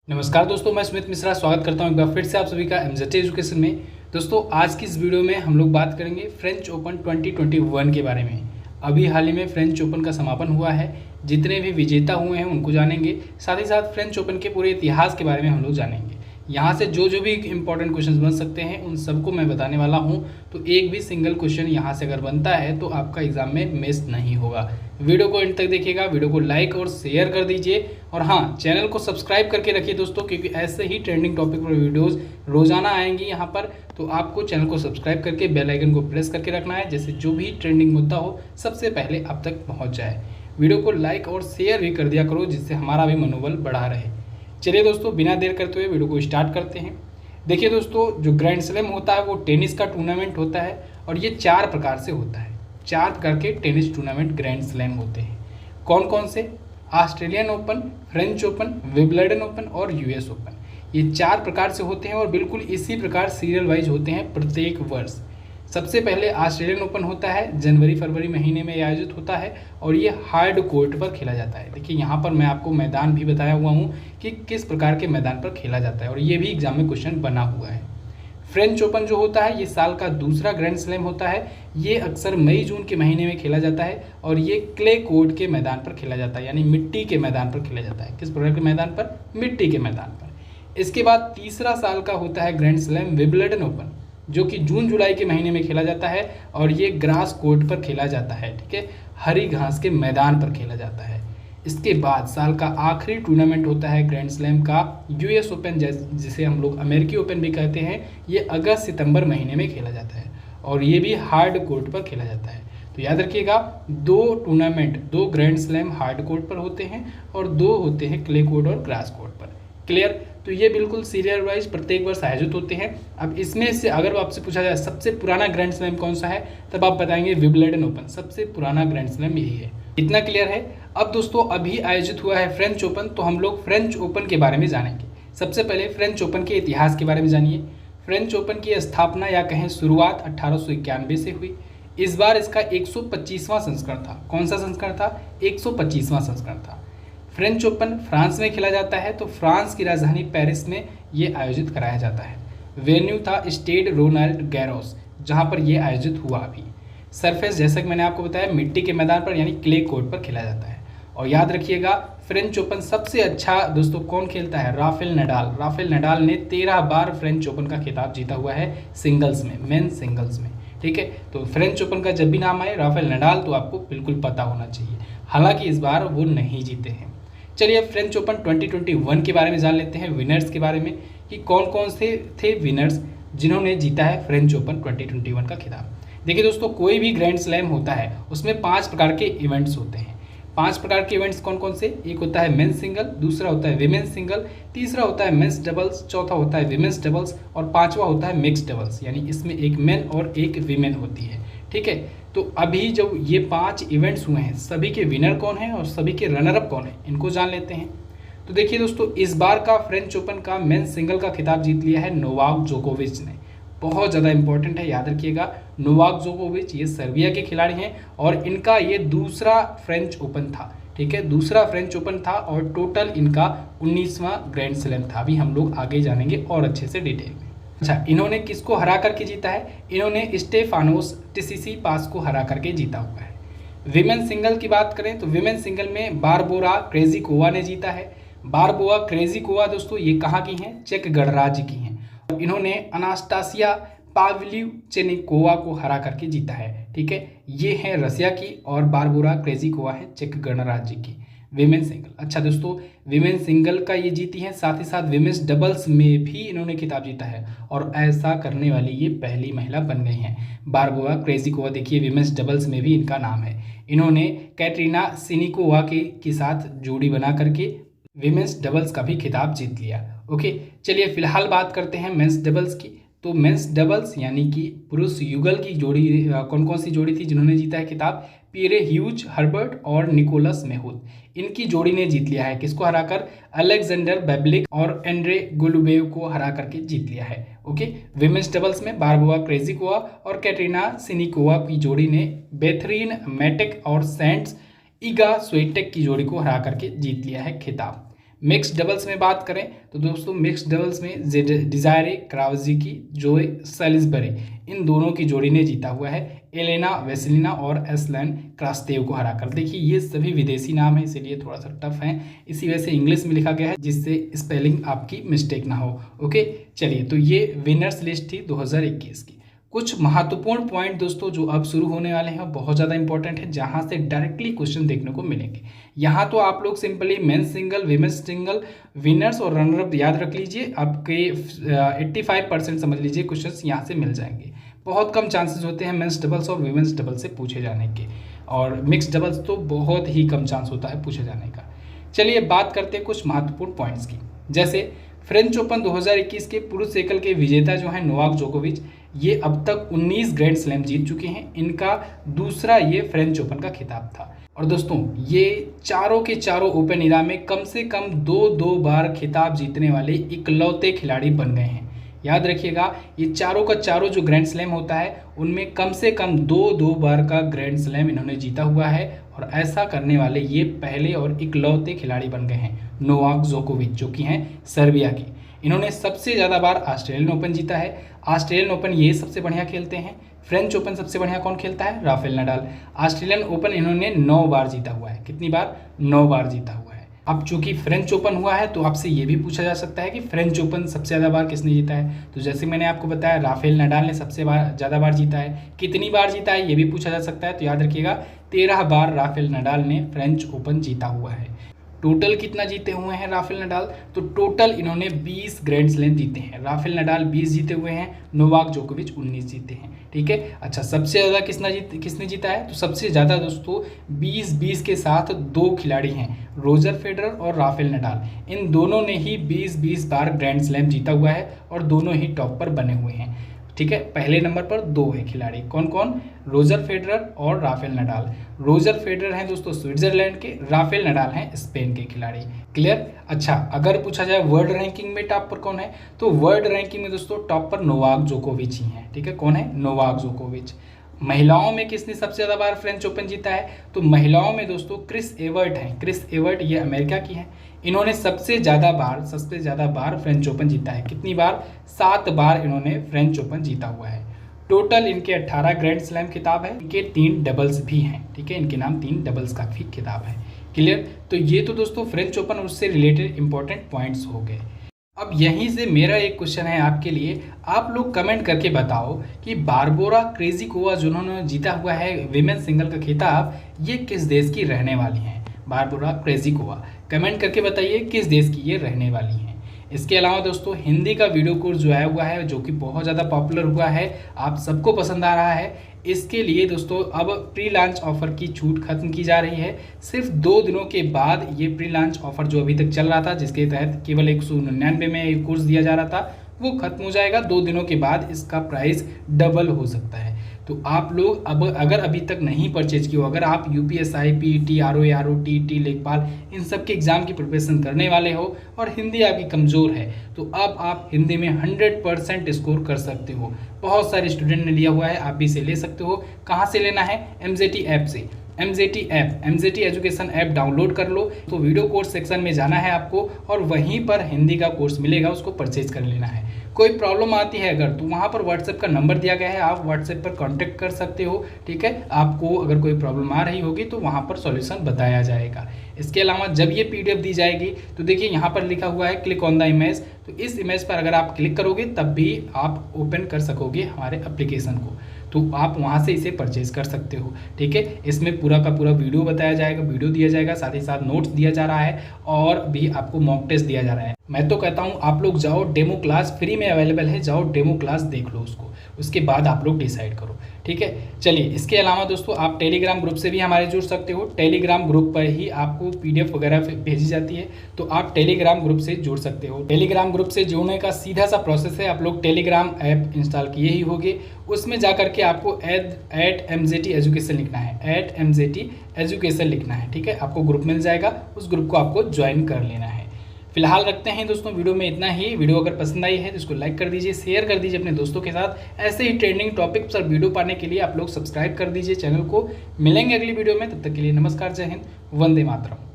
नमस्कार दोस्तों, मैं स्मित मिश्रा स्वागत करता हूं एक बार फिर से आप सभी का एमजेड एजुकेशन में। दोस्तों आज की इस वीडियो में हम लोग बात करेंगे फ्रेंच ओपन 2021 के बारे में। अभी हाल ही में फ्रेंच ओपन का समापन हुआ है। जितने भी विजेता हुए हैं उनको जानेंगे, साथ ही साथ फ्रेंच ओपन के पूरे इतिहास के बारे में हम लोग जानेंगे। यहाँ से जो भी इंपॉर्टेंट क्वेश्चन बन सकते हैं उन सबको मैं बताने वाला हूँ। तो एक भी सिंगल क्वेश्चन यहाँ से अगर बनता है तो आपका एग्जाम में मिस नहीं होगा। वीडियो को एंड तक देखिएगा, वीडियो को लाइक और शेयर कर दीजिए और हाँ, चैनल को सब्सक्राइब करके रखिए दोस्तों, क्योंकि ऐसे ही ट्रेंडिंग टॉपिक पर वीडियोस रोजाना आएंगी यहाँ पर। तो आपको चैनल को सब्सक्राइब करके बेल आइकन को प्रेस करके रखना है, जैसे जो भी ट्रेंडिंग मुद्दा हो सबसे पहले आप तक पहुँच जाए। वीडियो को लाइक और शेयर भी कर दिया करो, जिससे हमारा भी मनोबल बढ़ा रहे। चलिए दोस्तों, बिना देर करते हुए वीडियो को स्टार्ट करते हैं। देखिए दोस्तों, जो ग्रैंड स्लैम होता है वो टेनिस का टूर्नामेंट होता है और ये 4 प्रकार से होता है। 4 प्रकार के टेनिस टूर्नामेंट ग्रैंड स्लैम होते हैं। कौन कौन से? Australian open, French open, Wimbledon open और यूएस ओपन। ये 4 प्रकार से होते हैं और बिल्कुल इसी प्रकार सीरियल वाइज होते हैं प्रत्येक वर्ष। सबसे पहले ऑस्ट्रेलियन ओपन होता है, जनवरी फरवरी महीने में आयोजित होता है और ये हार्ड कोर्ट पर खेला जाता है। देखिए यहाँ पर मैं आपको मैदान भी बताया हुआ हूँ कि किस प्रकार के मैदान पर खेला जाता है और ये भी एग्जाम में क्वेश्चन बना हुआ है। फ्रेंच ओपन जो होता है ये साल का दूसरा ग्रैंड स्लैम होता है। ये अक्सर मई जून के महीने में खेला जाता है और ये क्ले कोर्ट के मैदान पर खेला जाता है, यानी मिट्टी के मैदान पर खेला जाता है। किस प्रकार के मैदान पर? मिट्टी के मैदान पर। इसके बाद तीसरा साल का होता है ग्रैंड स्लैम विंबलडन ओपन, जो कि जून जुलाई के महीने में खेला जाता है और ये ग्रास कोर्ट पर खेला जाता है। ठीक है, हरी घास के मैदान पर खेला जाता है। इसके बाद साल का आखिरी टूर्नामेंट होता है ग्रैंड स्लैम का यूएस ओपन, जिसे हम लोग अमेरिकी ओपन भी कहते हैं। ये अगस्त सितंबर महीने में खेला जाता है और ये भी हार्ड कोर्ट पर खेला जाता है। तो याद रखिएगा, 2 tournament, 2 grand slam hard court पर होते हैं और 2 होते हैं क्ले कोर्ट और ग्रास कोर्ट पर। क्लियर? तो ये बिल्कुल सीरियल वाइज प्रत्येक वर्ष आयोजित होते हैं। अब इसमें से अगर आपसे पूछा जाए सबसे पुराना ग्रैंड स्लैम कौन सा है, तब आप बताएंगे विंबलडन ओपन। सबसे पुराना ग्रैंड स्लैम यही है। इतना क्लियर है? अब दोस्तों अभी आयोजित हुआ है फ्रेंच ओपन, तो हम लोग फ्रेंच ओपन के बारे में जानेंगे। सबसे पहले फ्रेंच ओपन के इतिहास के बारे में जानिए। फ्रेंच ओपन की स्थापना या कहें शुरुआत 1891 से हुई। इस बार इसका 125वां संस्करण था। कौन सा संस्करण था? 125वां संस्करण था। फ्रेंच ओपन फ्रांस में खेला जाता है, तो फ्रांस की राजधानी पेरिस में ये आयोजित कराया जाता है। वेन्यू था स्टेड रोनाल्ड गैरोस, जहाँ पर ये आयोजित हुआ। अभी सरफेस जैसा कि मैंने आपको बताया मिट्टी के मैदान पर यानी क्ले कोर्ट पर खेला जाता है। और याद रखिएगा, फ्रेंच ओपन सबसे अच्छा दोस्तों कौन खेलता है? Rafael Nadal. राफेल नडाल ने 13 बार फ्रेंच ओपन का खिताब जीता हुआ है सिंगल्स में, मेन सिंगल्स में। ठीक है, तो फ्रेंच ओपन का जब भी नाम आए राफेल नडाल तो आपको बिल्कुल पता होना चाहिए। हालांकि इस बार वो नहीं जीते हैं। चलिए फ्रेंच ओपन 2021 के बारे में जान लेते हैं, विनर्स के बारे में, कि कौन कौन से थे विनर्स जिन्होंने जीता है फ्रेंच ओपन 2021 का खिताब। देखिए दोस्तों, कोई भी ग्रैंड स्लैम होता है उसमें 5 प्रकार के इवेंट्स होते हैं। 5 प्रकार के इवेंट्स कौन कौन से? एक होता है मेंस सिंगल, दूसरा होता है विमेंस सिंगल, तीसरा होता है मेंस डबल्स, चौथा होता है विमेंस डबल्स और 5वां होता है मिक्स डबल्स, यानी इसमें एक मेन और एक विमेन होती है। ठीक है, तो अभी जब ये 5 इवेंट्स हुए हैं, सभी के विनर कौन है और सभी के रनर अप कौन है, इनको जान लेते हैं। तो देखिए दोस्तों, इस बार का फ्रेंच ओपन का मेंस सिंगल का खिताब जीत लिया है नोवाक जोकोविच ने। बहुत ज़्यादा इंपॉर्टेंट है, याद रखिएगा। नोवाक जोकोविच ये सर्बिया के खिलाड़ी हैं और इनका ये दूसरा फ्रेंच ओपन था। ठीक है, दूसरा फ्रेंच ओपन था और टोटल इनका 19वां ग्रैंड स्लैम था। अभी हम लोग आगे जानेंगे और अच्छे से डिटेल में। अच्छा, इन्होंने किसको हरा करके जीता है? इन्होंने स्टेफानोस टिसिसिपास को हरा करके जीता हुआ है। विमेन सिंगल की बात करें तो विमेन सिंगल में बारबोरा क्रेजिकोवा ने जीता है। बारबोरा क्रेजिकोवा दोस्तों ये कहाँ की हैं? चेक गणराज्य की हैं। इन्होंने अनास्टासिया पावलिवचेनिकोवा को हरा करके जीता है। ठीक है, ये है रसिया की और बारबोरा क्रेजिकोवा है चेक गणराज्य की। Women single. अच्छा दोस्तों, विमेन सिंगल का ये जीती है, साथ ही साथ विमेंस डबल्स में भी इन्होंने खिताब जीता है और ऐसा करने वाली ये पहली महिला बन गई हैं। बारबोरा क्रेजिकोवा, देखिए विमेंस डबल्स में भी इनका नाम है। इन्होंने कैटरीना सिनिकोवा के साथ जोड़ी बना करके विमेंस डबल्स का भी खिताब जीत लिया। ओके, चलिए फिलहाल बात करते हैं मेंस डबल्स की। तो मेंस डबल्स यानी कि पुरुष युगल की जोड़ी कौन कौन सी जोड़ी थी जिन्होंने जीता है खिताब? पियरे ह्यूज हर्बर्ट और निकोलस मेहुल, इनकी जोड़ी ने जीत लिया है। किसको हराकर? अलेक्जेंडर बेबलिक और एंड्रे गोलुबेव को हरा करके जीत लिया है। ओके, विमेंस डबल्स में बारबोरा क्रेजिकोवा और कैटरीना सिनिकोवा की जोड़ी ने बेथरीन मैटेक और सेंट्स इगा स्वेटेक की जोड़ी को हरा करके जीत लिया है खिताब। मिक्स्ड डबल्स में बात करें तो दोस्तों मिक्स्ड डबल्स में डिजायरे क्रावजिकी, जोए सैलिसबरी इन दोनों की जोड़ी ने जीता हुआ है एलेना वेसेलिना और एस्लन क्रास्तेव को हराकर। देखिए ये सभी विदेशी नाम है इसीलिए थोड़ा सा टफ है, इसी वजह से इंग्लिश में लिखा गया है जिससे स्पेलिंग आपकी मिस्टेक ना हो। ओके चलिए, तो ये विनर्स लिस्ट थी 2021 की। कुछ महत्वपूर्ण पॉइंट दोस्तों जो अब शुरू होने वाले हैं बहुत ज़्यादा इंपॉर्टेंट है, जहां से डायरेक्टली क्वेश्चन देखने को मिलेंगे। यहां तो आप लोग simply men's single, women's single, winners और रनर अप याद रख लीजिए, आपके 85% समझ लीजिए क्वेश्चंस यहां से मिल जाएंगे। बहुत कम चांसेस होते हैं मेंस डबल्स और वीमेंस डबल्स से पूछे जाने के, और मिक्स डबल्स तो बहुत ही कम चांस होता है पूछे जाने का। चलिए बात करते हैं कुछ महत्वपूर्ण पॉइंट्स की। जैसे फ्रेंच ओपन 2021 के पुरुष एकल के विजेता जो हैं नोवाक जोकोविच, ये अब तक 19 ग्रैंड स्लैम जीत चुके हैं। इनका दूसरा ये फ्रेंच ओपन का खिताब था। और दोस्तों ये चारों के चारों ओपन इरा में कम से कम दो बार खिताब जीतने वाले इकलौते खिलाड़ी बन गए हैं। याद रखिएगा, ये चारों का चारों जो ग्रैंड स्लैम होता है उनमें कम से कम दो बार का ग्रैंड स्लैम इन्होंने जीता हुआ है, और ऐसा करने वाले ये पहले और इकलौते खिलाड़ी बन गए हैं नोवाक जोकोविच, जो कि हैं सर्बिया के। इन्होंने सबसे ज़्यादा बार ऑस्ट्रेलियन ओपन जीता है। ऑस्ट्रेलियन ओपन ये सबसे बढ़िया खेलते हैं। फ्रेंच ओपन सबसे बढ़िया कौन खेलता है? Rafael Nadal. ऑस्ट्रेलियन ओपन इन्होंने 9 बार जीता हुआ है। कितनी बार? 9 बार जीता हुआ है। अब चूंकि फ्रेंच ओपन हुआ है तो आपसे ये भी पूछा जा सकता है कि फ्रेंच ओपन सबसे ज़्यादा बार किसने जीता है? तो जैसे मैंने आपको बताया राफेल नडाल ने सबसे ज़्यादा बार जीता है। कितनी बार जीता है ये भी पूछा जा सकता है, तो याद रखिएगा 13 बार राफेल नडाल ने फ्रेंच ओपन जीता हुआ है। टोटल कितना जीते हुए हैं राफेल नडाल? तो टोटल इन्होंने 20 ग्रैंड स्लैम जीते हैं। राफेल नडाल 20 जीते हुए हैं, नोवाक जोकोविच 19 जीते हैं। ठीक है, अच्छा सबसे ज़्यादा किसने जीता है? तो सबसे ज़्यादा दोस्तों 20-20 के साथ 2 खिलाड़ी हैं, रोजर फेडरर और राफेल नडाल। इन दोनों ने ही 20-20 बार ग्रैंड स्लैम जीता हुआ है और दोनों ही टॉप पर बने हुए हैं। ठीक है, पहले नंबर पर 2 है खिलाड़ी, कौन कौन? रोजर फेडरर और राफेल नडाल। रोजर फेडरर हैं दोस्तों स्विट्जरलैंड के, राफेल नडाल हैं स्पेन के खिलाड़ी। क्लियर? अच्छा, अगर पूछा जाए वर्ल्ड रैंकिंग में टॉप पर कौन है, तो वर्ल्ड रैंकिंग में दोस्तों टॉप पर नोवाक जोकोविच ही हैं। ठीक है, कौन है? नोवाक जोकोविच। महिलाओं में किसने सबसे ज़्यादा बार फ्रेंच ओपन जीता है? तो महिलाओं में दोस्तों क्रिस एवर्ट हैं। क्रिस एवर्ट ये अमेरिका की हैं। इन्होंने सबसे ज़्यादा बार फ्रेंच ओपन जीता है। कितनी बार? 7 बार इन्होंने फ्रेंच ओपन जीता हुआ है। टोटल इनके 18 ग्रैंड स्लैम खिताब है। इनके 3 डबल्स भी हैं। ठीक है, इनके नाम 3 डबल्स का भी खिताब है। क्लियर? तो ये तो दोस्तों फ्रेंच ओपन और उससे रिलेटेड इंपॉर्टेंट पॉइंट्स हो गए। अब यहीं से मेरा एक क्वेश्चन है आपके लिए, आप लोग कमेंट करके बताओ कि बारबोरा क्रेजिकोवा जिन्होंने जीता हुआ है विमेन सिंगल का खिताब, ये किस देश की रहने वाली हैं? बारबोरा क्रेजिकोवा, कमेंट करके बताइए किस देश की ये रहने वाली हैं। इसके अलावा दोस्तों हिंदी का वीडियो कोर्स जो आया हुआ है, जो कि बहुत ज़्यादा पॉपुलर हुआ है, आप सबको पसंद आ रहा है, इसके लिए दोस्तों अब प्री लॉन्च ऑफर की छूट खत्म की जा रही है। सिर्फ 2 दिनों के बाद ये प्री लॉन्च ऑफर जो अभी तक चल रहा था, जिसके तहत केवल 199 में ये कोर्स दिया जा रहा था, वो खत्म हो जाएगा। 2 दिनों के बाद इसका प्राइस डबल हो सकता है। तो आप लोग अब अगर अभी तक नहीं परचेज किए हो, अगर आप यूपीएसआई, पीईटी, आरओ, टीईटी, लेखपाल इन सब के एग्जाम की प्रिपरेशन करने वाले हो और हिंदी आपकी कमज़ोर है, तो अब आप हिंदी में 100% स्कोर कर सकते हो। बहुत सारे स्टूडेंट ने लिया हुआ है, आप भी इसे ले सकते हो। कहाँ से लेना है? एमजेटी ऐप से। एमजेटी एजुकेशन ऐप डाउनलोड कर लो। तो वीडियो कोर्स सेक्शन में जाना है आपको और वहीं पर हिंदी का कोर्स मिलेगा, उसको परचेज कर लेना है। कोई प्रॉब्लम आती है अगर, तो वहाँ पर व्हाट्सएप का नंबर दिया गया है, आप व्हाट्सएप पर कांटेक्ट कर सकते हो। ठीक है, आपको अगर कोई प्रॉब्लम आ रही होगी तो वहाँ पर सॉल्यूशन बताया जाएगा। इसके अलावा जब ये पीडीएफ दी जाएगी तो देखिए यहाँ पर लिखा हुआ है क्लिक ऑन द इमेज, तो इस इमेज पर अगर आप क्लिक करोगे तब भी आप ओपन कर सकोगे हमारे एप्लीकेशन को, तो आप वहाँ से इसे परचेज कर सकते हो। ठीक है, इसमें पूरा का पूरा वीडियो बताया जाएगा, वीडियो दिया जाएगा, साथ ही साथ नोट्स दिया जा रहा है और भी आपको मॉक टेस्ट दिया जा रहा है। मैं तो कहता हूँ आप लोग जाओ, डेमो क्लास फ्री में अवेलेबल है, जाओ डेमो क्लास देख लो उसको, उसके बाद आप लोग डिसाइड करो। ठीक है, चलिए इसके अलावा दोस्तों आप टेलीग्राम ग्रुप से भी हमारे जुड़ सकते हो। टेलीग्राम ग्रुप पर ही आपको पीडीएफ वगैरह भेजी जाती है, तो आप टेलीग्राम ग्रुप से जुड़ सकते हो। टेलीग्राम ग्रुप से जुड़ने का सीधा सा प्रोसेस है, आप लोग टेलीग्राम ऐप इंस्टॉल किए ही होंगे, उसमें जा करके आपको @MZT एजुकेशन लिखना है, @MZT एजुकेशन लिखना है। ठीक है, आपको ग्रुप मिल जाएगा, उस ग्रुप को आपको ज्वाइन कर लेना है। फिलहाल रखते हैं दोस्तों वीडियो में इतना ही। वीडियो अगर पसंद आई है तो इसको लाइक कर दीजिए, शेयर कर दीजिए अपने दोस्तों के साथ। ऐसे ही ट्रेंडिंग टॉपिक पर वीडियो पाने के लिए आप लोग सब्सक्राइब कर दीजिए चैनल को। मिलेंगे अगली वीडियो में, तब तक के लिए नमस्कार, जय हिंद, वंदे मातरम।